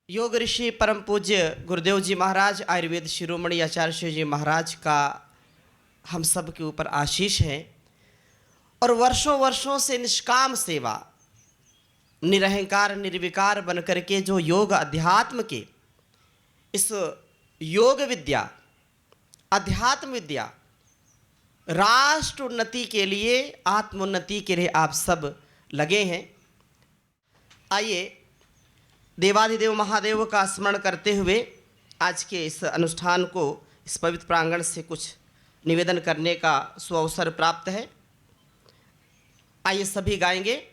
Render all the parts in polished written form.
योग ऋषि परम पूज्य गुरुदेव जी महाराज आयुर्वेद शिरोमणि आचार्य जी महाराज का हम सब के ऊपर आशीष है और वर्षों वर्षों से निष्काम सेवा निरहंकार निर्विकार बन करके जो योग अध्यात्म के इस योग विद्या अध्यात्म विद्या राष्ट्र उन्नति के लिए आत्मोन्नति के लिए आप सब लगे हैं। आइए देवाधिदेव महादेव का स्मरण करते हुए आज के इस अनुष्ठान को इस पवित्र प्रांगण से कुछ निवेदन करने का सुअवसर प्राप्त है। आइए सभी गाएंगे।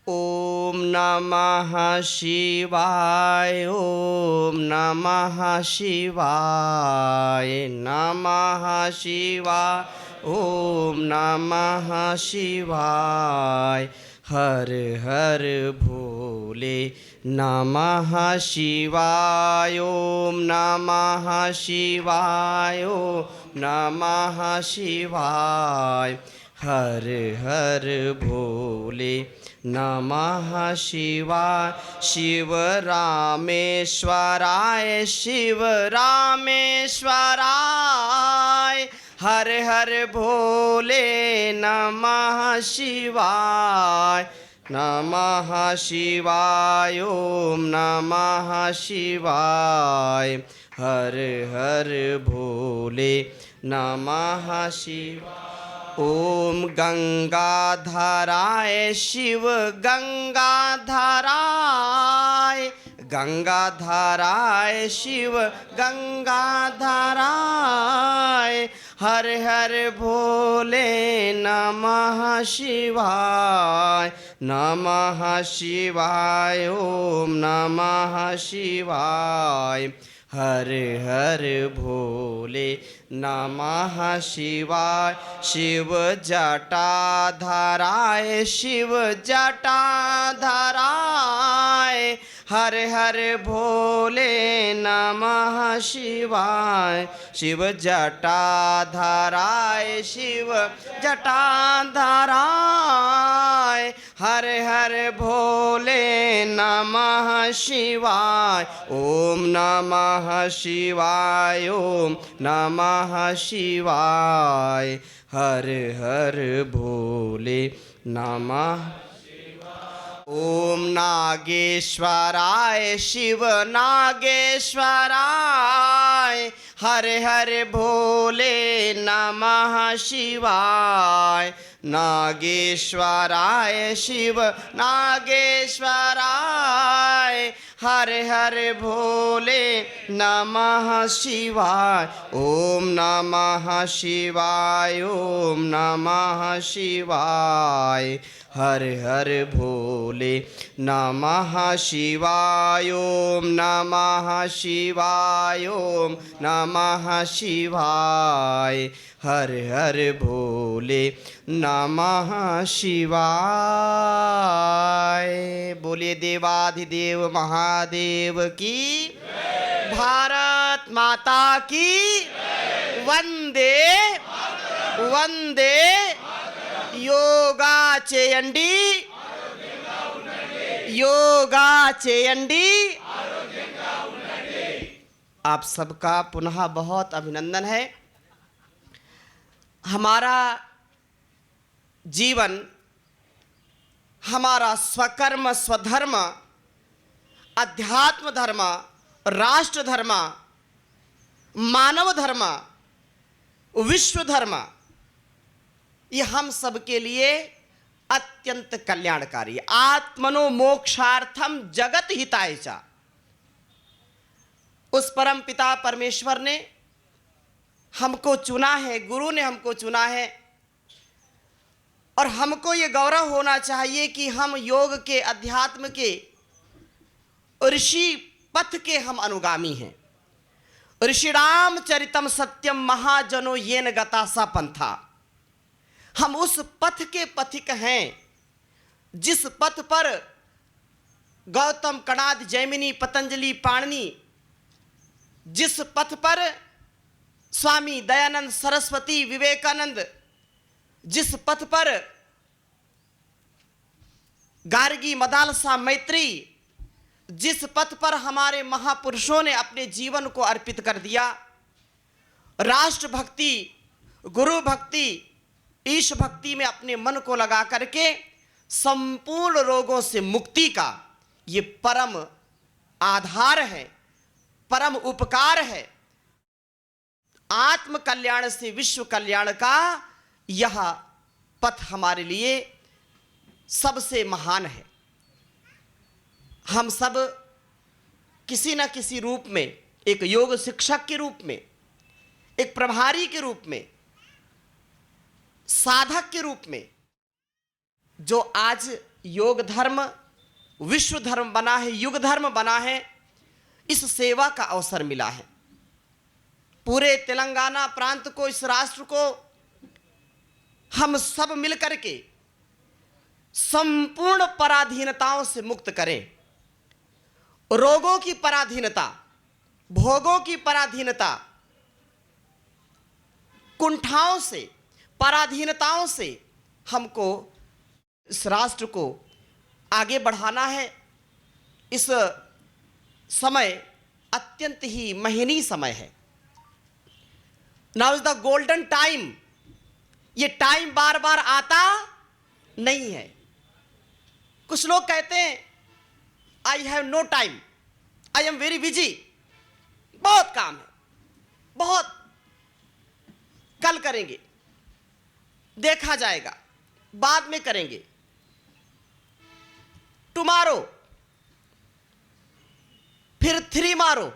ओम नमः शिवाय, ओम नमः शिवाय, नमः शिवाय, ओम नमः शिवाय, हर हर भोले नमः शिवाय, ओम नमः शिवाय, ओम नमः शिवाय, हर हर भोले नमः शिवाय। शिव रामेश्वराय, शिव रामेश्वराय, हर हर भोले नमः शिवाय, नमः शिवाय, ओम नमः शिवाय, हर हर भोले नमः शिवाय। ओम गंगाधराय, शिव गंगाधराय, गंगाधराय, शिव गंगाधराय, हर हर भोले नमः शिवाय, नमः शिवाय, ओम नमः शिवाय, हर हर भोले नमः शिवाय। शिव जटाधराय, शिव जटाधराय, हर हर भोले नमः शिवाय। शिव जटाधराय, शिव जटाधराय, हर हर भोले नमः शिवाय। ओम नमः शिवाय, ओम नमः शिवाय, हर हर भोले नमः। ओम नागेश्वराय, शिव नागेश्वराय, हर हर भोले नमः शिवाय। नागेश्वराय, शिव नागेश्वराय, हर हर भोले नमः शिवाय। ओम नमः शिवाय, ओम नमः शिवाय, हर हर भोले नमः शिवाय। ओम नमः शिवाय, ओम नमः शिवाय, हर हर भोले नमः शिवाय। बोलिए देवाधिदेव महादेव की, भारत माता की, वंदे वंदे योगा चेयंडी, योगा चेयंडी। आप सबका पुनः बहुत अभिनंदन है। हमारा जीवन, हमारा स्वकर्म स्वधर्म, अध्यात्म धर्म, राष्ट्र धर्म, मानव धर्म, विश्व धर्म, ये हम सब के लिए अत्यंत कल्याणकारी। आत्मनो मोक्षार्थम जगत हिताय च। उस परम पिता परमेश्वर ने हमको चुना है, गुरु ने हमको चुना है और हमको ये गौरव होना चाहिए कि हम योग के, अध्यात्म के, ऋषि पथ के हम अनुगामी हैं। ऋषि रामचरितम सत्यम महाजनो येन गता सा पंथा। हम उस पथ के पथिक हैं जिस पथ पर गौतम, कणाद, जैमिनी, पतंजलि, पाणिनि, जिस पथ पर स्वामी दयानंद सरस्वती, विवेकानंद, जिस पथ पर गार्गी, मदालसा, मैत्री, जिस पथ पर हमारे महापुरुषों ने अपने जीवन को अर्पित कर दिया, राष्ट्र भक्ति, गुरु भक्ति, ईश भक्ति में अपने मन को लगा करके संपूर्ण रोगों से मुक्ति का ये परम आधार है, परम उपकार है। आत्म कल्याण से विश्व कल्याण का यह पथ हमारे लिए सबसे महान है। हम सब किसी न किसी रूप में, एक योग शिक्षक के रूप में, एक प्रभारी के रूप में, साधक के रूप में, जो आज योग धर्म विश्व धर्म बना है, युग धर्म बना है, इस सेवा का अवसर मिला है। पूरे तेलंगाना प्रांत को, इस राष्ट्र को हम सब मिलकर के संपूर्ण पराधीनताओं से मुक्त करें। रोगों की पराधीनता, भोगों की पराधीनता, कुंठाओं से, पराधीनताओं से हमको इस राष्ट्र को आगे बढ़ाना है। इस समय अत्यंत ही महनीय समय है। Now is the golden time. ये टाइम बार बार आता नहीं है। कुछ लोग कहते हैं I have no time, I am very busy, बहुत काम है, बहुत, कल करेंगे, देखा जाएगा, बाद में करेंगे, टुमारो, फिर 3 मारो,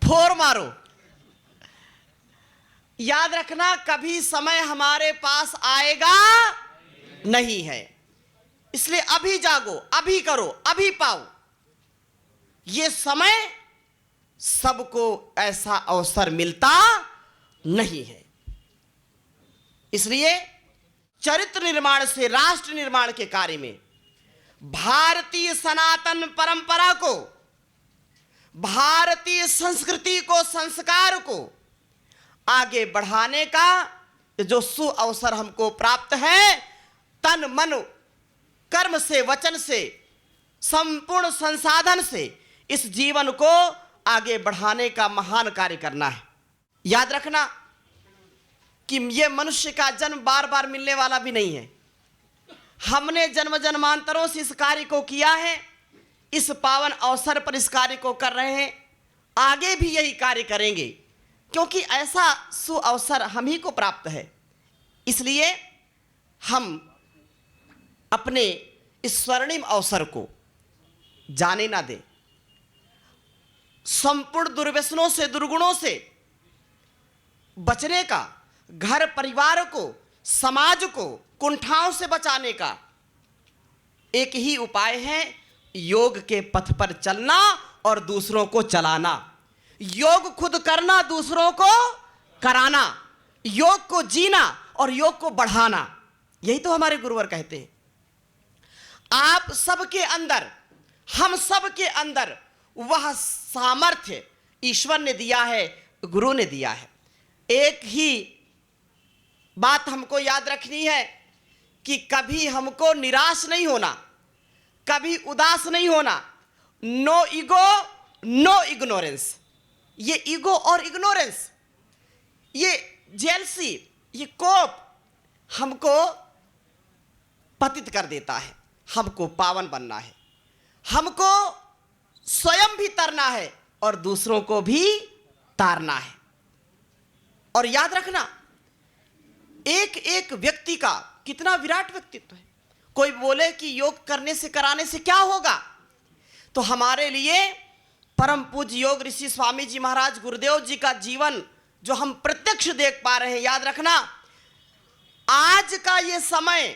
4 मारो। याद रखना, कभी समय हमारे पास आएगा नहीं है। इसलिए अभी जागो, अभी करो, अभी पाओ। ये समय सबको ऐसा अवसर मिलता नहीं है। इसलिए चरित्र निर्माण से राष्ट्र निर्माण के कार्य में भारतीय सनातन परंपरा को, भारतीय संस्कृति को, संस्कार को आगे बढ़ाने का जो सुअवसर हमको प्राप्त है, तन मन कर्म से, वचन से, संपूर्ण संसाधन से इस जीवन को आगे बढ़ाने का महान कार्य करना है। याद रखना कि ये मनुष्य का जन्म बार बार मिलने वाला भी नहीं है। हमने जन्म जन्मांतरों से इस कार्य को किया है, इस पावन अवसर पर इस कार्य को कर रहे हैं, आगे भी यही कार्य करेंगे, क्योंकि ऐसा सुअवसर हम ही को प्राप्त है। इसलिए हम अपने इस स्वर्णिम अवसर को जाने ना दें। संपूर्ण दुर्व्यसनों से, दुर्गुणों से बचने का, घर परिवार को, समाज को कुंठाओं से बचाने का एक ही उपाय है, योग के पथ पर चलना और दूसरों को चलाना। योग खुद करना, दूसरों को कराना, योग को जीना और योग को बढ़ाना। यही तो हमारे गुरुवर कहते हैं। आप सबके अंदर, हम सबके अंदर वह सामर्थ्य ईश्वर ने दिया है, गुरु ने दिया है। एक ही बात हमको याद रखनी है कि कभी हमको निराश नहीं होना, कभी उदास नहीं होना। No ego, no ignorance. ये ईगो और इग्नोरेंस, ये जेलसी, ये कोप हमको पतित कर देता है। हमको पावन बनना है, हमको स्वयं भी तरना है और दूसरों को भी तारना है। और याद रखना, एक एक व्यक्ति का कितना विराट व्यक्तित्व है। कोई बोले कि योग करने से, कराने से क्या होगा, तो हमारे लिए परम पूज्य योग ऋषि स्वामी जी महाराज गुरुदेव जी का जीवन जो हम प्रत्यक्ष देख पा रहे हैं। याद रखना, आज का ये समय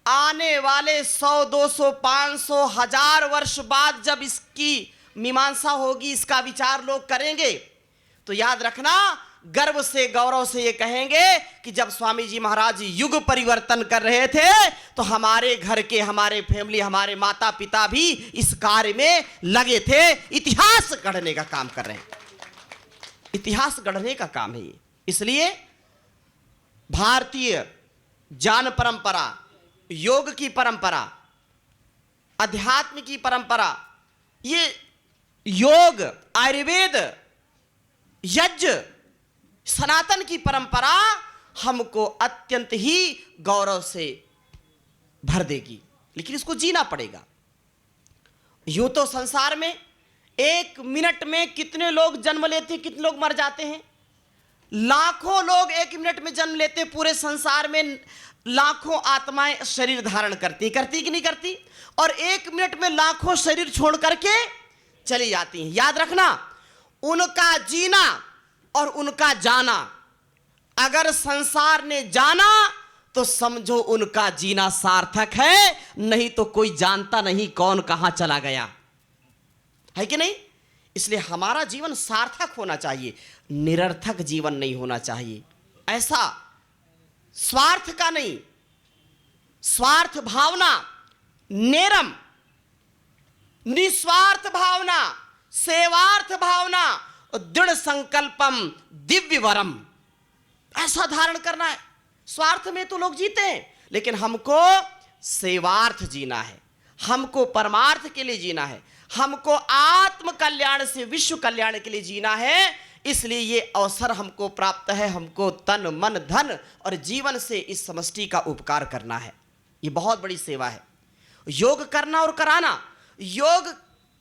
आने वाले 100, 200, 500, 1000 वर्ष बाद जब इसकी मीमांसा होगी, इसका विचार लोग करेंगे, तो याद रखना, गर्व से, गौरव से ये कहेंगे कि जब स्वामी जी महाराज युग परिवर्तन कर रहे थे तो हमारे घर के, हमारे फैमिली, हमारे माता पिता भी इस कार्य में लगे थे। इतिहास गढ़ने का काम कर रहे हैं, इतिहास गढ़ने का काम है ये। इसलिए भारतीय ज्ञान परंपरा, योग की परंपरा अध्यात्म की परंपरा, ये योग, आयुर्वेद, यज्ञ, सनातन की परंपरा हमको अत्यंत ही गौरव से भर देगी, लेकिन इसको जीना पड़ेगा। यूं तो संसार में 1 मिनट में कितने लोग जन्म लेते हैं, कितने लोग मर जाते हैं। लाखों लोग 1 मिनट में जन्म लेते हैं। पूरे संसार में लाखों आत्माएं शरीर धारण करती कि नहीं करती, और 1 मिनट में लाखों शरीर छोड़ करके चली जाती हैं। याद रखना, उनका जीना और उनका जाना, अगर संसार ने जाना तो समझो उनका जीना सार्थक है, नहीं तो कोई जानता नहीं कौन कहां चला गया, है कि नहीं। इसलिए हमारा जीवन सार्थक होना चाहिए, निरर्थक जीवन नहीं होना चाहिए। ऐसा स्वार्थ का नहीं, स्वार्थ भावना नेरम, निस्वार्थ भावना, सेवार्थ भावना, दृढ़ संकल्पम दिव्य वरम, ऐसा धारण करना है। स्वार्थ में तो लोग जीते हैं, लेकिन हमको सेवार्थ जीना है, हमको परमार्थ के लिए जीना है, हमको आत्म कल्याण से विश्व कल्याण के लिए जीना है। इसलिए ये अवसर हमको प्राप्त है, हमको तन मन धन और जीवन से इस समष्टि का उपकार करना है। ये बहुत बड़ी सेवा है। योग करना और कराना, योग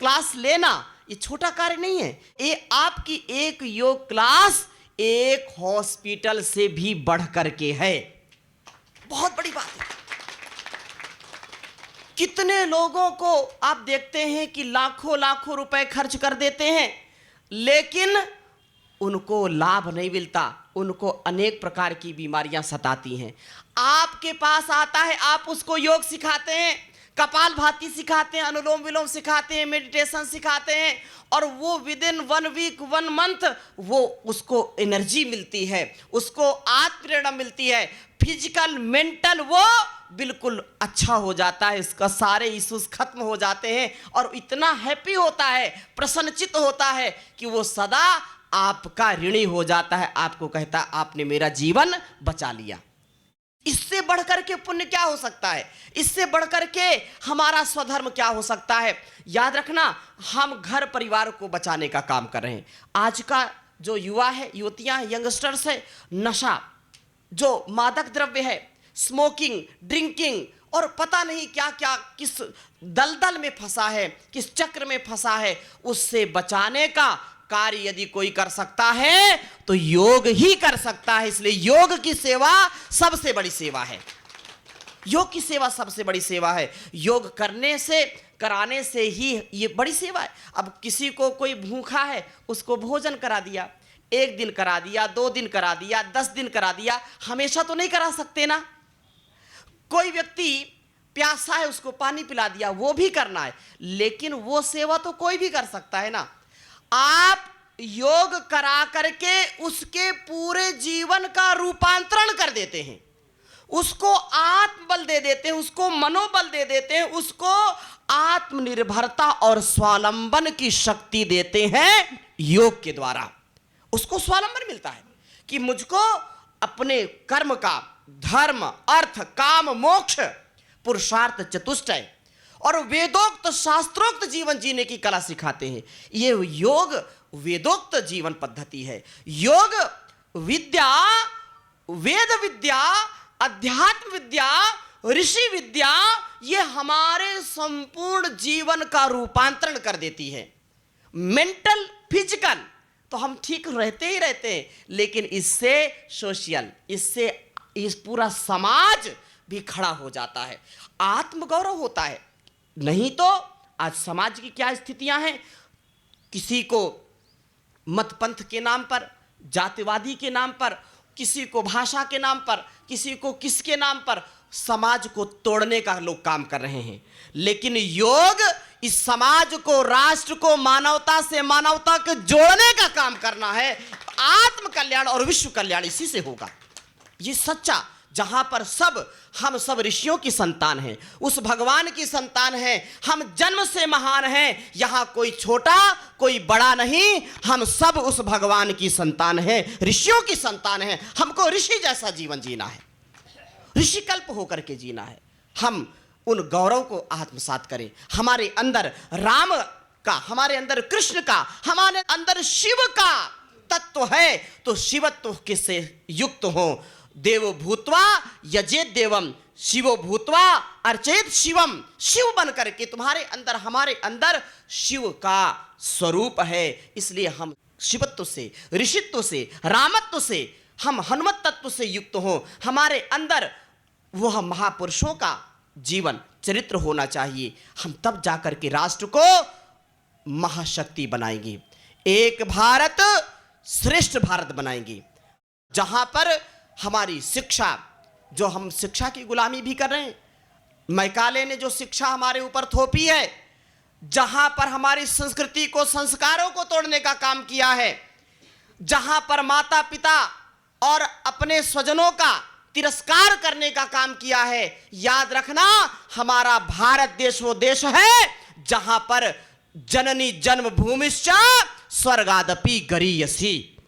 क्लास लेना, ये छोटा कार्य नहीं है। ये आपकी एक योग क्लास एक हॉस्पिटल से भी बढ़ करके है। बहुत बड़ी बात है। कितने लोगों को आप देखते हैं कि लाखों लाखों रुपए खर्च कर देते हैं, लेकिन उनको लाभ नहीं मिलता, उनको अनेक प्रकार की बीमारियां सताती हैं। आपके पास आता है, आप उसको योग सिखाते हैं, कपालभाति सिखाते हैं, अनुलोम विलोम सिखाते हैं, मेडिटेशन सिखाते हैं, और वो विद इन 1 वीक 1 मंथ वो उसको एनर्जी मिलती है, उसको आत्मप्रेरणा मिलती है, फिजिकल मेंटल वो बिल्कुल अच्छा हो जाता है, इसका सारे इश्यूज खत्म हो जाते हैं, और इतना हैप्पी होता है, प्रसन्नचित्त होता है कि वो सदा आपका ऋणी हो जाता है। आपको कहता है आपने मेरा जीवन बचा लिया। इससे बढ़कर के पुण्य क्या हो सकता है? इससे बढ़कर के हमारा स्वधर्म क्या हो सकता है? याद रखना, हम घर परिवार को बचाने का काम कर रहे हैं। आज का जो युवा है, युवतियां, यंगस्टर्स है, नशा, जो मादक द्रव्य है, स्मोकिंग, ड्रिंकिंग, और पता नहीं क्या क्या किस दलदल में फंसा है, किस चक्र में फंसा है, उससे बचाने का कार्य यदि कोई कर सकता है तो योग ही कर सकता है। इसलिए योग की सेवा सबसे बड़ी सेवा है। योग की सेवा सबसे बड़ी सेवा है। योग करने से, कराने से ही ये बड़ी सेवा है। अब किसी को कोई भूखा है, उसको भोजन करा दिया, 1 दिन करा दिया, 2 दिन करा दिया, 10 दिन करा दिया, हमेशा तो नहीं करा सकते ना। कोई व्यक्ति प्यासा है, उसको पानी पिला दिया, वो भी करना है, लेकिन वो सेवा तो कोई भी कर सकता है ना। आप योग करा करके उसके पूरे जीवन का रूपांतरण कर देते हैं, उसको आत्मबल दे देते हैं, उसको मनोबल दे देते हैं, उसको आत्मनिर्भरता और स्वावलंबन की शक्ति देते हैं योग के द्वारा। उसको स्वावलंबन मिलता है कि मुझको अपने कर्म का, धर्म, अर्थ, काम, मोक्ष, पुरुषार्थ, चतुष्टय और वेदोक्त शास्त्रोक्त जीवन जीने की कला सिखाते हैं। ये योग वेदोक्त जीवन पद्धति है। योग विद्या, वेद विद्या, अध्यात्म विद्या, ऋषि विद्या, ये हमारे संपूर्ण जीवन का रूपांतरण कर देती है। मेंटल, फिजिकल तो हम ठीक रहते ही रहते हैं, लेकिन इससे सोशल, इससे इस पूरा समाज भी खड़ा हो जाता है, आत्मगौरव होता है। नहीं तो आज समाज की क्या स्थितियां हैं, किसी को मत पंथ के नाम पर, जातिवादी के नाम पर, किसी को भाषा के नाम पर, किसी को किसके नाम पर समाज को तोड़ने का लोग काम कर रहे हैं। लेकिन योग इस समाज को, राष्ट्र को मानवता से मानवता के जोड़ने का काम करना है। आत्म कल्याण और विश्व कल्याण इसी से होगा। ये सच्चा, जहां पर हम सब ऋषियों की संतान हैं, उस भगवान की संतान हैं, हम जन्म से महान हैं। यहां कोई छोटा कोई बड़ा नहीं, हम सब उस भगवान की संतान हैं, ऋषियों की संतान हैं। हमको ऋषि जैसा जीवन जीना है, ऋषिकल्प होकर के जीना है। हम उन गौरव को आत्मसात करें। हमारे अंदर राम का, हमारे अंदर कृष्ण का, हमारे अंदर शिव का तत्व है, तो शिवत्व किससे युक्त हो। देवो भूत्वा यजेत देवम, शिवो भूत्वा अर्चेत शिवम। शिव बन करके तुम्हारे अंदर, हमारे अंदर शिव का स्वरूप है। इसलिए हम शिवत्व से, ऋषित्व से, रामत्व से, हम हनुमत तत्व से युक्त हो। हमारे अंदर वह महापुरुषों का जीवन चरित्र होना चाहिए। हम तब जाकर के राष्ट्र को महाशक्ति बनाएंगे, एक भारत श्रेष्ठ भारत बनाएंगे, जहां पर हमारी शिक्षा, जो हम शिक्षा की गुलामी भी कर रहे हैं, मैकाले ने जो शिक्षा हमारे ऊपर थोपी है, जहां पर हमारी संस्कृति को, संस्कारों को तोड़ने का काम किया है, जहां पर माता पिता और अपने स्वजनों का तिरस्कार करने का काम किया है। याद रखना, हमारा भारत देश वो देश है जहां पर जननी जन्मभूमिश्च स्वर्गादपि गरीयसी।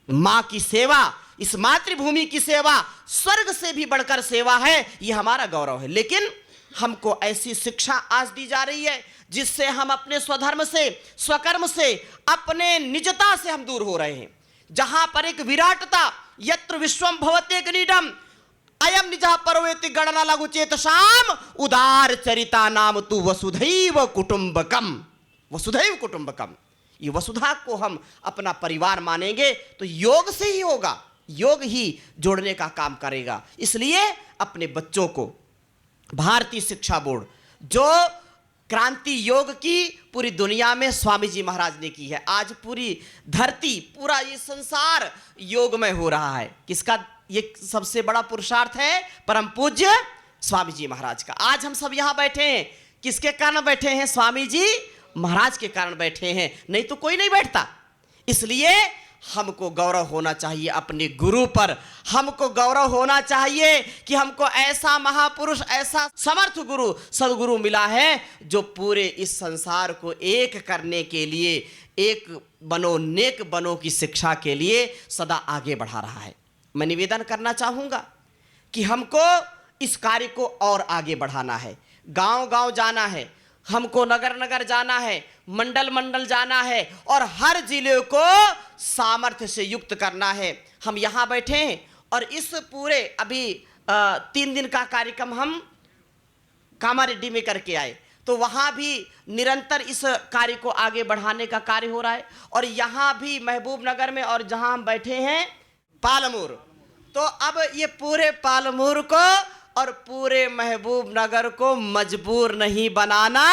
मां की सेवा, इस मातृभूमि की सेवा स्वर्ग से भी बढ़कर सेवा है, यह हमारा गौरव है। लेकिन हमको ऐसी शिक्षा आज दी जा रही है जिससे हम अपने स्वधर्म से, स्वकर्म से, अपने निजता से हम दूर हो रहे हैं। जहां पर एक विराटता, यत्र विश्वम भवते नीडम अयम निजः परवेति गणना लघु चेतसाम उदार चरिता नाम तु वसुधैव कुटुंबकम। वसुधैव कुटुंबकम, ये वसुधा को हम अपना परिवार मानेंगे तो योग से ही होगा, योग ही जोड़ने का काम करेगा। इसलिए अपने बच्चों को भारतीय शिक्षा बोर्ड, जो क्रांति योग की पूरी दुनिया में स्वामी जी महाराज ने की है, आज पूरी धरती, पूरा ये संसार योगमय हो रहा है। किसका ये सबसे बड़ा पुरुषार्थ है? परम पूज्य स्वामी जी महाराज का। आज हम सब यहां बैठे हैं, किसके कारण बैठे हैं? स्वामी जी महाराज के कारण बैठे हैं, नहीं तो कोई नहीं बैठता। इसलिए हमको गौरव होना चाहिए अपने गुरु पर। हमको गौरव होना चाहिए कि हमको ऐसा महापुरुष, ऐसा समर्थ गुरु, सदगुरु मिला है जो पूरे इस संसार को एक करने के लिए, एक बनो नेक बनो की शिक्षा के लिए सदा आगे बढ़ा रहा है। मैं निवेदन करना चाहूँगा कि हमको इस कार्य को और आगे बढ़ाना है। गांव गांव जाना है, हमको नगर नगर जाना है, मंडल मंडल जाना है और हर जिले को सामर्थ्य से युक्त करना है। हम यहाँ बैठे हैं और इस पूरे अभी 3 दिन का कार्यक्रम हम कामारेड्डी में करके आए, तो वहाँ भी निरंतर इस कार्य को आगे बढ़ाने का कार्य हो रहा है। और यहाँ भी महबूब नगर में, और जहाँ हम बैठे हैं पालमूर, तो अब ये पूरे पालमूर को और पूरे महबूब नगर को मजबूर नहीं बनाना,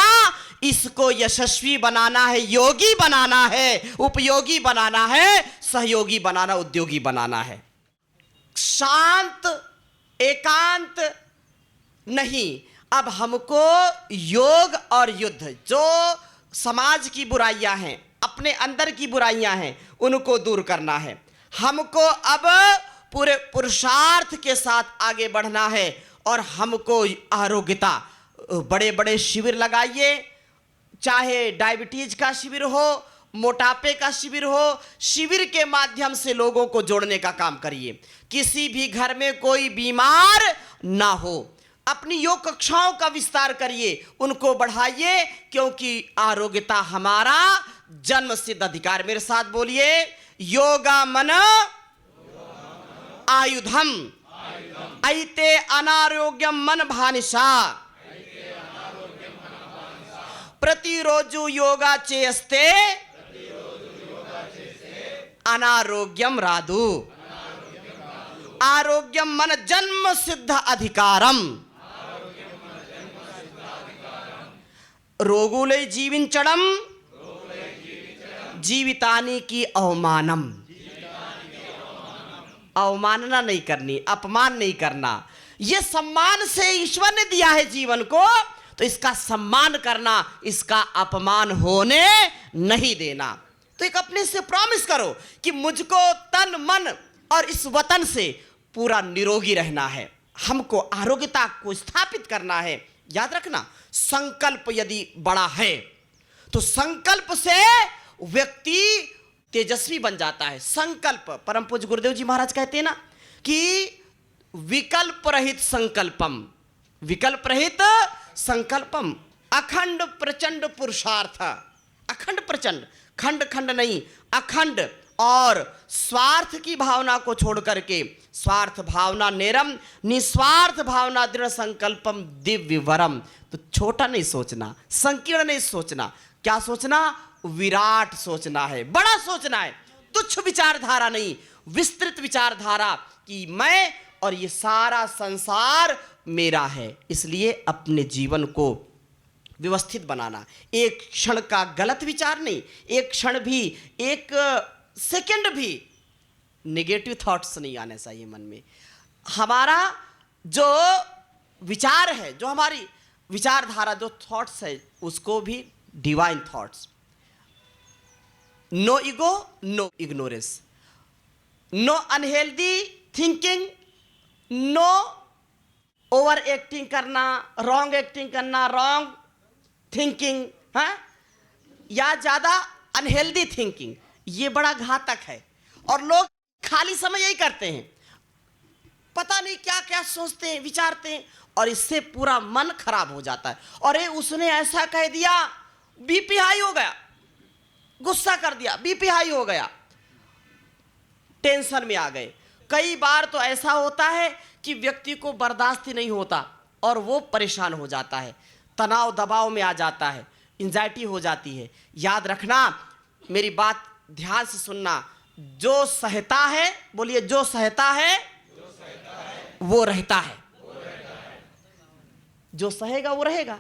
इसको यशस्वी बनाना है, योगी बनाना है, उपयोगी बनाना है, सहयोगी बनाना, उद्योगी बनाना है। शांत एकांत नहीं, अब हमको योग और युद्ध, जो समाज की बुराइयां हैं, अपने अंदर की बुराइयां हैं, उनको दूर करना है। हमको अब पूरे पुरुषार्थ के साथ आगे बढ़ना है और हमको आरोग्यता, बड़े बड़े शिविर लगाइए, चाहे डायबिटीज का शिविर हो, मोटापे का शिविर हो, शिविर के माध्यम से लोगों को जोड़ने का काम करिए। किसी भी घर में कोई बीमार ना हो, अपनी योग कक्षाओं का विस्तार करिए, उनको बढ़ाइए, क्योंकि आरोग्यता हमारा जन्म सिद्ध अधिकार। मेरे साथ बोलिए, योगा मन आयुधम ऐते अनारोग्यम मन भानिशा प्रतिरोजु योगा चेस्ते अनारोग्यम राधु आरोग्यम मन जन्म सिद्ध अधिकारम रोगुले जीविंचड़म जीवितानी की अवमानम। अवमानना नहीं करनी, अपमान नहीं करना। यह सम्मान से ईश्वर ने दिया है जीवन को, तो इसका सम्मान करना, इसका अपमान होने नहीं देना। तो एक अपने से प्रॉमिस करो कि मुझको तन मन और इस वतन से पूरा निरोगी रहना है, हमको आरोग्यता को स्थापित करना है। याद रखना, संकल्प यदि बड़ा है तो संकल्प से व्यक्ति तेजस्वी बन जाता है। संकल्प, परम पूज्य गुरुदेव जी महाराज कहते हैं ना कि विकल्प रहित संकल्पम, विकल्प रहित संकल्पम अखंड प्रचंड पुरुषार्थ। अखंड प्रचंड, खंड खंड नहीं, अखंड। और स्वार्थ की भावना को छोड़ करके, स्वार्थ भावना नेरम, निस्वार्थ भावना दृढ़ संकल्पम दिव्य वरम। तो छोटा नहीं सोचना, संकीर्ण नहीं सोचना, क्या सोचना? विराट सोचना है, बड़ा सोचना है। तुच्छ विचारधारा नहीं, विस्तृत विचारधारा कि मैं और ये सारा संसार मेरा है। इसलिए अपने जीवन को व्यवस्थित बनाना, एक क्षण का गलत विचार नहीं, एक क्षण भी, एक सेकंड भी नेगेटिव थॉट्स नहीं आने चाहिए मन में। हमारा जो विचार है, जो हमारी विचारधारा, जो थॉट्स है, उसको भी divine thoughts. No ego, no ignorance, no unhealthy thinking, no over acting करना, रॉन्ग एक्टिंग करना, रॉन्ग थिंकिंग, हाँ, या ज्यादा अनहेल्दी थिंकिंग, ये बड़ा घातक है। और लोग खाली समय यही करते हैं, पता नहीं क्या क्या सोचते हैं, विचारते हैं, और इससे पूरा मन खराब हो जाता है। और ये उसने ऐसा कह दिया, बीपी हाई हो गया, गुस्सा कर दिया, बीपी हाई हो गया, टेंशन में आ गए। कई बार तो ऐसा होता है कि व्यक्ति को बर्दाश्त ही नहीं होता और वो परेशान हो जाता है, तनाव दबाव में आ जाता है, एंजाइटी हो जाती है। याद रखना, मेरी बात ध्यान से सुनना, जो सहता है, बोलिए, जो सहता है वो रहता है, जो सहेगा वो रहेगा।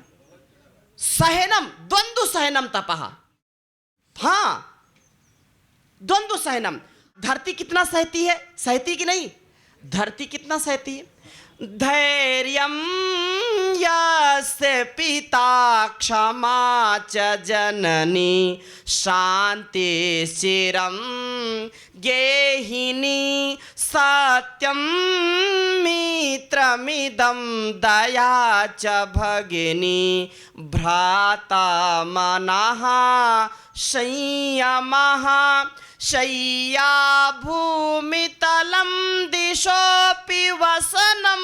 सहनम द्वंद्व सहनम तपः, हाँ, द्वंद्व सहनम। धरती कितना सहती है, सहती कि नहीं? धरती कितना सहती है? धैर्यं यस्य पिता क्षमा च जननी शांति चिरं गेहिनी सत्यं मित्रमिदं दया च भगिनी भ्राता मनः संयमः शय्या भूमितलं दिशोऽपि वसनं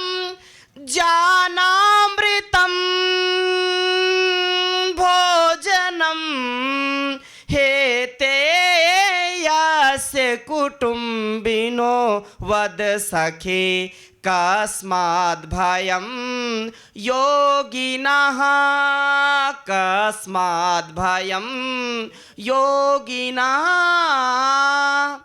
ज्ञानामृतं भोजनं हेते यस्य कुटुम्बिनो वद सखे कस्माद् भयं योगिनः, कस्माद् भयं योगिनः।